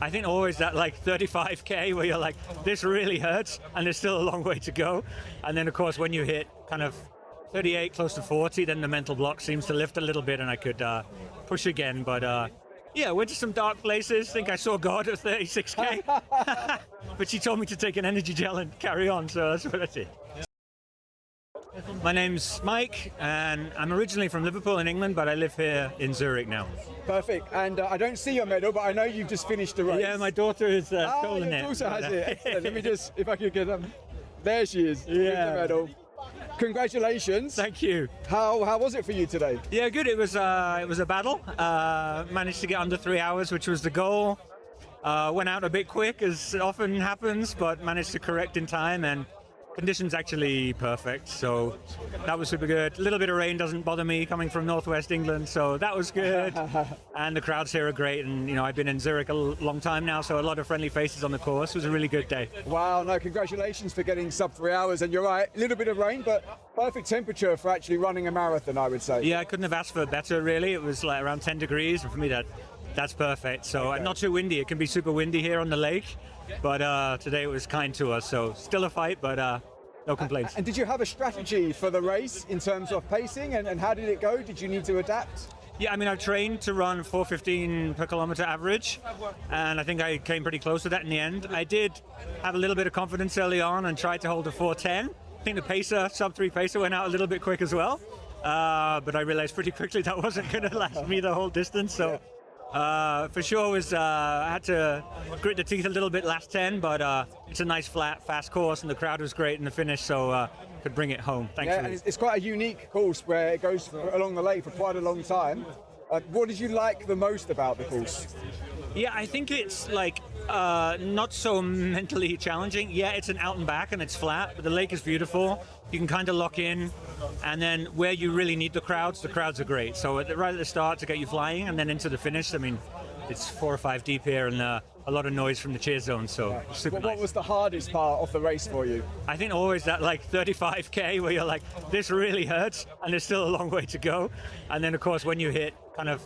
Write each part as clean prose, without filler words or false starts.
I think always that like 35K where you're like, this really hurts, and there's still a long way to go. And then of course when you hit kind of 38, close to 40, then the mental block seems to lift a little bit and I could push again. But yeah, went to some dark places. Think I saw God at 36K. But she told me to take an energy gel and carry on, so that's what I did. My name's Mike, and I'm originally from Liverpool in England, but I live here in Zurich now. Perfect. And I don't see your medal, but I know you've just finished the race. Yeah, my daughter has stolen it. Your daughter has it. Excellent. Let me just, if I could get them. There she is, with the medal. Congratulations. Thank you. How was it for you today? Yeah, good. It was a battle. Managed to get under 3 hours, which was the goal. Went out a bit quick, as often happens, but managed to correct in time, and conditions actually perfect, so that was super good. A little bit of rain doesn't bother me coming from northwest England, so that was good. And the crowds here are great, and I've been in Zurich a long time now, so a lot of friendly faces on the course. It was a really good day. Wow, no, congratulations for getting sub 3 hours, and you're right, a little bit of rain, but perfect temperature for actually running a marathon, I would say. Yeah, I couldn't have asked for better, really. It was like around 10 degrees, and for me that's perfect. So okay. Not too windy. It can be super windy here on the lake, but today it was kind to us, so still a fight, but no complaints. And did you have a strategy for the race in terms of pacing, and how did it go? Did you need to adapt? Yeah, I mean, I've trained to run 4:15 per kilometer average, and I think I came pretty close to that in the end. I did have a little bit of confidence early on and tried to hold a 4:10. I think the pacer, Sub-3 pacer, went out a little bit quick as well, but I realized pretty quickly that wasn't going to last me the whole distance, so for sure I had to grit the teeth a little bit last 10, but it's a nice flat fast course and the crowd was great in the finish, so could bring it home, thankfully. Yeah, and it's quite a unique course where it goes along the lake for quite a long time. What did you like the most about the course? Yeah, I think it's like not so mentally challenging. Yeah, it's an out and back and it's flat, but the lake is beautiful. You can kind of lock in, and then where you really need the crowds are great. So right at the start to get you flying, and then into the finish, I mean, it's 4 or 5 deep here, and a lot of noise from the cheer zone, so super nice. What was the hardest part of the race for you? I think always that like 35K where you're like, this really hurts, and there's still a long way to go. And then of course when you hit kind of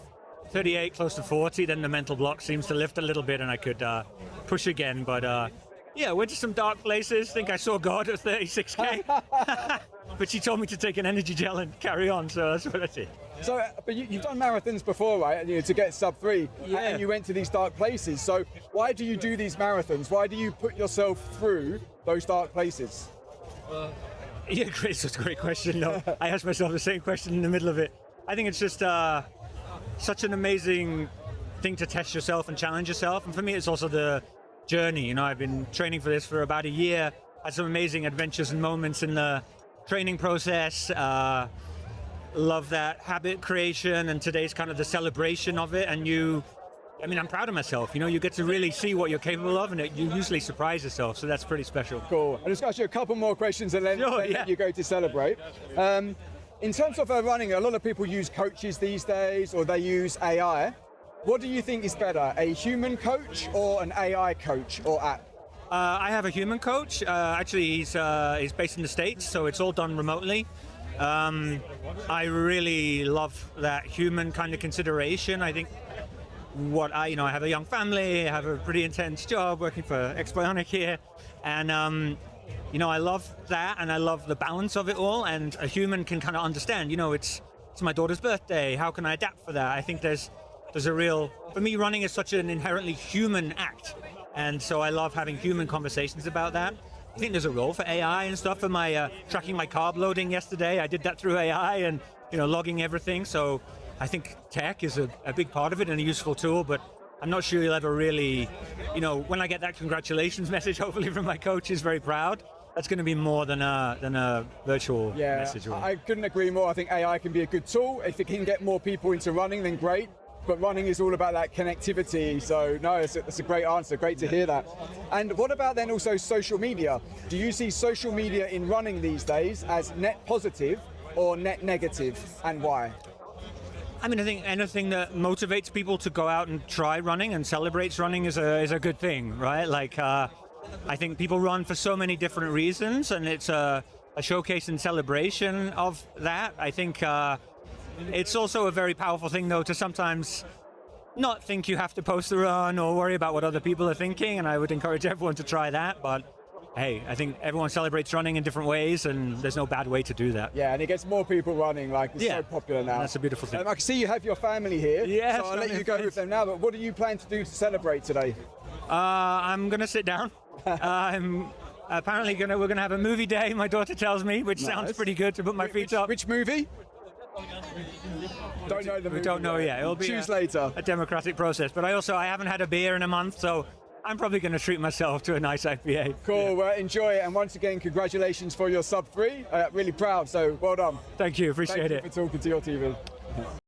38, close to 40, then the mental block seems to lift a little bit and I could push again, but yeah, went to some dark places. Think I saw God at 36K. But she told me to take an energy gel and carry on, so that's what I did. So, but you've done marathons before, right? To get sub-3, and you went to these dark places. So why do you do these marathons? Why do you put yourself through those dark places? Yeah, Chris, that's a great question. No, I asked myself the same question in the middle of it. I think it's just such an amazing thing to test yourself and challenge yourself. And for me, it's also the journey. I've been training for this for about a year. Had some amazing adventures and moments in the training process. Love that habit creation, and today's kind of the celebration of it. And I'm proud of myself. You get to really see what you're capable of, and you usually surprise yourself. So that's pretty special. Cool. I'll just ask you a couple more questions, and then you go to celebrate. In terms of running, a lot of people use coaches these days, or they use AI. What do you think is better, a human coach or an AI coach or app? I have a human coach. Actually, he's based in the States, so it's all done remotely. I really love that human kind of consideration. I think I have a young family, I have a pretty intense job working for Exbionic here, and I love that, and I love the balance of it all, and a human can kind of understand, it's my daughter's birthday, how can I adapt for that? I think there's for me, running is such an inherently human act, and so I love having human conversations about that. I think there's a role for AI and stuff. For my tracking my carb loading yesterday, I did that through AI and logging everything. So I think tech is a big part of it and a useful tool, but I'm not sure you'll ever really, when I get that congratulations message, hopefully from my coach, who's very proud, that's going to be more than a virtual message. I couldn't agree more. I think AI can be a good tool. If it can get more people into running, then great. But running is all about that connectivity. So no, it's a great answer. Great to hear that. And what about then also social media? Do you see social media in running these days as net positive or net negative, and why? I think anything that motivates people to go out and try running and celebrates running is a good thing, right? Like, I think people run for so many different reasons, and it's a showcase and celebration of that. I think it's also a very powerful thing, though, to sometimes not think you have to post the run or worry about what other people are thinking, and I would encourage everyone to try that. But hey, I think everyone celebrates running in different ways, and there's no bad way to do that. Yeah, and it gets more people running, like it's so popular now. That's a beautiful thing. I can see you have your family here, yes, so I'll let you go with them now, but what do you plan to do to celebrate today? I'm going to sit down. I'm apparently we're going to have a movie day, my daughter tells me, which sounds pretty good to put my feet up. Which movie? Don't know the movie. We don't know yet. It'll be choose later. A democratic process. But I haven't had a beer in a month, so I'm probably going to treat myself to a nice IPA. Cool, well, enjoy it. And once again, congratulations for your Sub-3. Really proud, so well done. Thank you, appreciate it. Thank you for talking to your TV.